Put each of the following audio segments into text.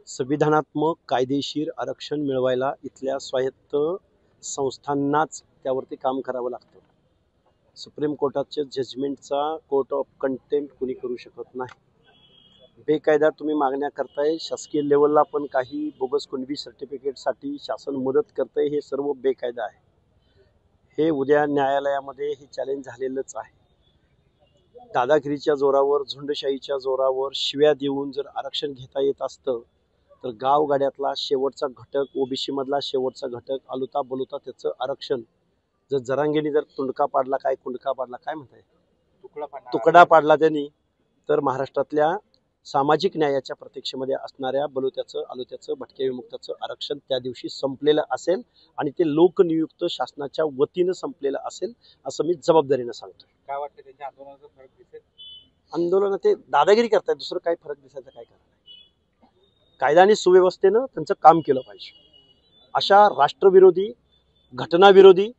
संविधानात्मक कायदेशीर आरक्षण मिळवायला इथल्या स्वायत्त संस्थांनाच त्यावरती काम करावं लागतं. सुप्रीम कोर्टाचे जजमेंटचा कोर्ट ऑफ कंटेम्प्ट कुणी करू शकत नाही. बेकायदा तुम्ही मागण्या करताय, शासकीय लेवलला पण काही बोगस कुणबी सर्टिफिकेटसाठी शासन मदत करतंय, हे सर्व बेकायदा आहे. हे उद्या न्यायालयामध्ये हे चॅलेंज झालेलंच आहे. दादागिरीच्या जोरावर, झुंडशाहीच्या जोरावर शिव्या देऊन जर आरक्षण घेता येत असतं तर गावगाड्यातला शेवटचा घटक, ओबीसी मधला शेवटचा घटक, आलुता बलुता त्याचं आरक्षण जर जरांगेने जर तुंडका पाडला, काय कुंडका पाडला, काय म्हणताय, तुकडा पाडला त्यांनी, तर महाराष्ट्रातल्या सामाजिक न्यायाच्या प्रतीक्षेमध्ये असणाऱ्या बलुत्याचं, आलुत्याचं, भटक्या विमुक्ताचं आरक्षण त्या दिवशी संपलेलं असेल आणि ते लोकनियुक्त शासनाच्या वतीनं संपलेलं असेल असं मी जबाबदारीनं सांगतो. काय वाटतं त्यांच्या आंदोलनाचा फरक दिसेल? आंदोलन ते दादागिरी करतायत, दुसरं काही फरक दिसायचं काय कारण नाही. कायदा आणि सुव्यवस्थेनं त्यांचं काम केलं पाहिजे. अशा राष्ट्रविरोधी, घटनाविरोधी,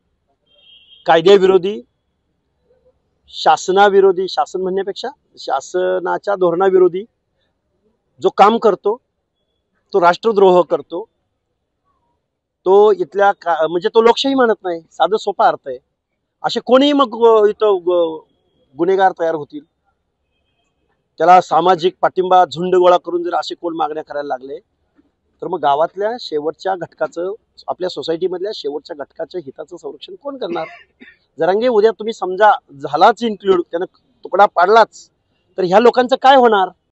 कायद्याविरोधी, शासनाविरोधी, शासन म्हणण्यापेक्षा शासनाच्या धोरणाविरोधी जो काम करतो, तो राष्ट्रद्रोह करतो, तो इथल्या म्हणजे तो लोकशाही मानत नाही. साधं सोपा अर्थ आहे. असे कोणीही मग इथं गुन्हेगार तयार होतील. त्याला सामाजिक पाठिंबा झुंड गोळा करून जर असे कोण मागण्या करायला लागले तर मग गावातल्या शेवटच्या घटकाचं, आपल्या सोसायटीमधल्या शेवटच्या घटकाच्या हिताचं संरक्षण कोण करणार? जरांगे उद्या तुम्ही समजा झालाच इन्क्लूड, त्यानं तुकडा पाडलाच, तर ह्या लोकांचं काय होणार?